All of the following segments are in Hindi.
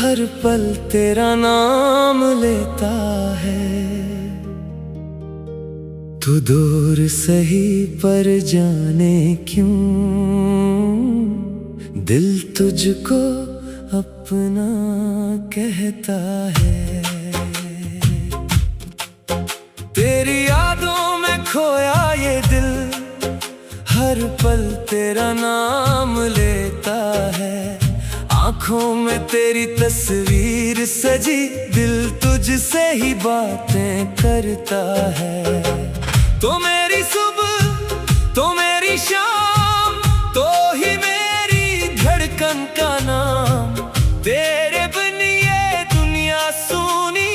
हर पल तेरा नाम लेता है। तू दूर सही पर जाने क्यों दिल तुझको अपना कहता है। तेरी यादों में खोया ये दिल हर पल तेरा नाम लेता है। आँखों में तेरी तस्वीर सजी दिल तुझसे ही बातें करता है। तो मेरी सुबह तो मेरी शाम तो ही मेरी धड़कन का नाम। तेरे बिन ये दुनिया सूनी,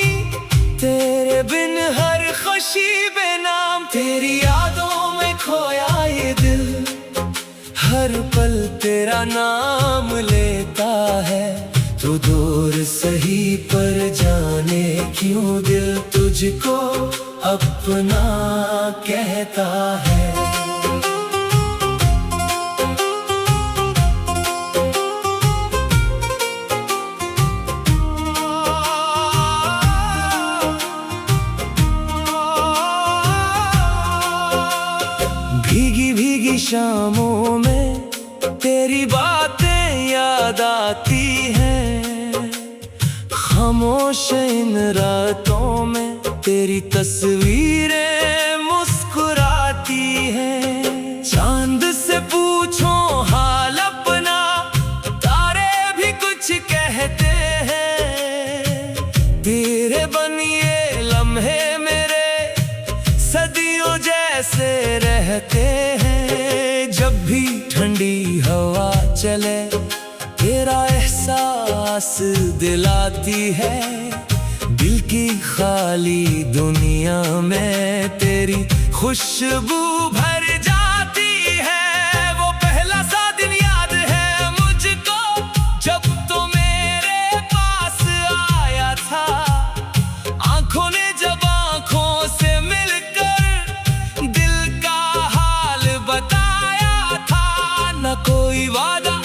तेरे बिन हर खुशी बेनाम। तेरी यादों में खोया ये दिल हर पल तेरा नाम लेता है। तू दूर सही पर जाने क्यों दिल तुझको अपना कहता है। भीगी भीगी शामों में तेरी बातें याद आती हैं। खामोश इन रातों में तेरी तस्वीरें मुस्कुराती हैं। चांद से पूछो हाल अपना, तारे भी कुछ कहते हैं। तेरे बनिए लम्हे मेरे सदियों जैसे रहते हैं। जब भी ठंडी हवा चले तेरा एहसास दिलाती है। दिल की खाली दुनिया में तेरी खुशबू भर जाती है। वो पहला सा दिन याद है मुझको जब तो मेरे पास आया था। आंखों ने जब आंखों से मिलकर दिल का हाल बताया था। न कोई वादा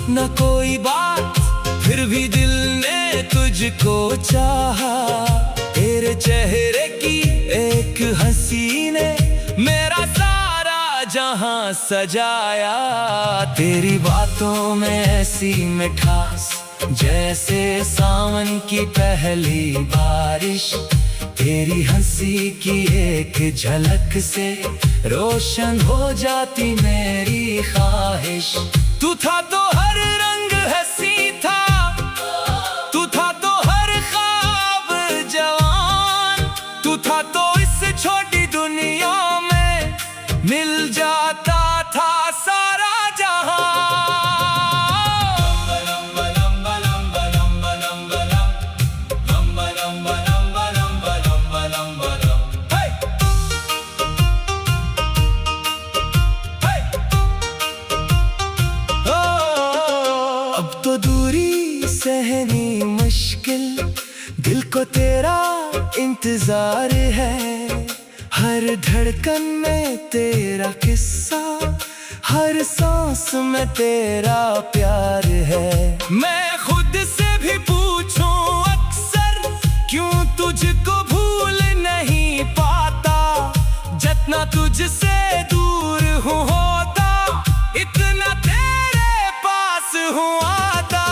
न कोई बात फिर भी दिल ने तुझको चाहा। तेरे चेहरे की एक हंसी ने मेरा सारा जहां सजाया। तेरी बातों में ऐसी मिठास जैसे सावन की पहली बारिश। तेरी हंसी की एक झलक से रोशन हो जाती मेरी ख्वाहिश। तू था तो हर रंग हंसी था, तू था तो हर ख्वाब जवान। तू था तो इस छोटी दुनिया में मिल जाता था सारा तो दूरी सहनी मुश्किल, दिल को तेरा इंतजार है। हर धड़कन में तेरा किस्सा, हर सांस में तेरा प्यार है। मैं खुद से भी पूछूं अक्सर क्यों तुझको भूल नहीं पाता। जितना तुझसे दूर हूँ होता इतना तेरे पास हूँ आता।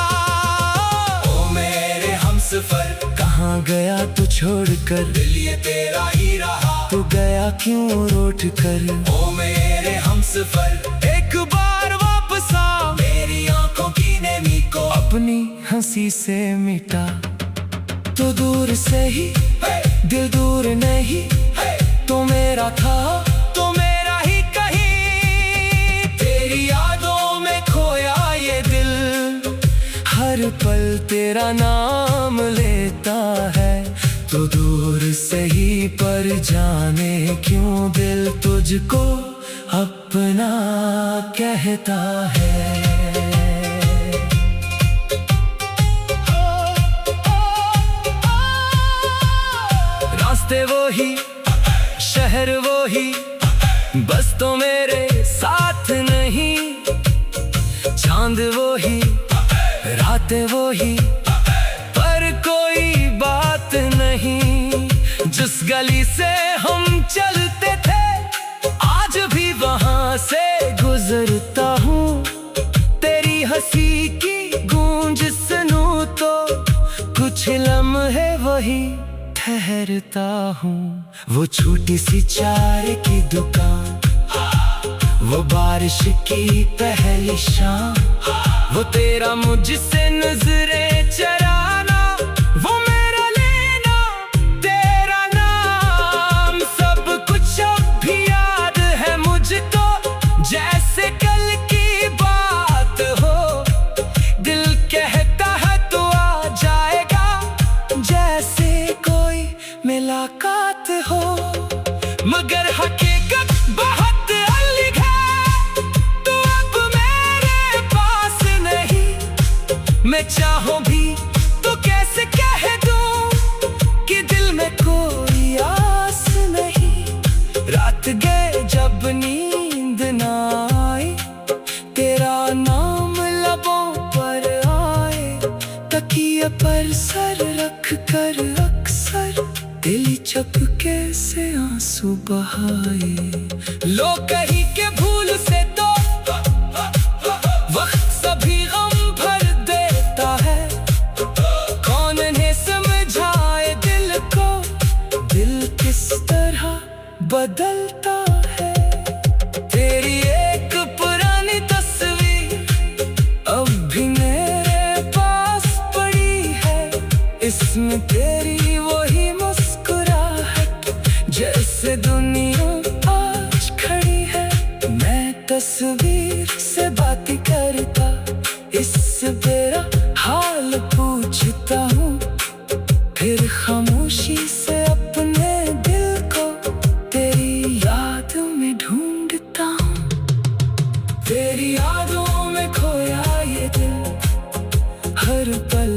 ओ मेरे हमसफर कहाँ गया तू छोड़कर, दिल ये तेरा ही रहा तू गया क्यों रूठ कर। ओ मेरे हमसफर एक बार वापस आ, मेरी आंखों की नेमी को अपनी हंसी से मिटा। तो दूर से ही दिल दूर नहीं, तो मेरा था तो मेरा ही कहीं। तेरी यादों में खोया ये दिल हर पल तेरा नाम लेता है। तो दूर से ही पर जाने क्यों दिल तुझको अपना कहता है। रास्ते वो ही शहर वो ही, बस तो मेरे साथ नहीं। चांद वो ही रातें वो ही, गली से हम चलते थे, आज भी वहां से गुजरता हूँ। तेरी हंसी की गूंज सुनूं तो कुछ लम्हे वही ठहरता हूँ। वो छोटी सी चाय की दुकान, वो बारिश की पहली शाम, वो तेरा मुझसे नजरें चराना, वो मेरा लेना तेरा नाम। सब कुछ अब भी याद है मुझको, जैसे कल की बात हो। दिल कहता है तो आ जाएगा, जैसे कोई मुलाकात हो। मगर हकीकत बहुत अलग है, तू अब मेरे पास नहीं। मैं चाहूं भी तो कैसे कह दूं कि दिल में कोई आस नहीं। रात गए जब नींद ना आई, तेरा नाम लबों पर आए। तकिए पर सर रख कर अक्सर दिल चपके से आंसू बहाए। लोग कहीं के भूल से तो वक्त सभी गम भर देता है। कौन ने समझाए दिल को, दिल किस तरह बदलता है। तेरी एक पुरानी तस्वीर अब भी मेरे पास पड़ी है, इसमें तेरी वही मुस्कुराहट जैसे दुनिया आज खड़ी है। मैं तस्वीर से बातें करता, इससे तेरा हाल पूछता हूँ, फिर खामोशी से अपने दिल को तेरी याद में ढूंढता हूँ। तेरी यादों में खोया ये दिल, हर पल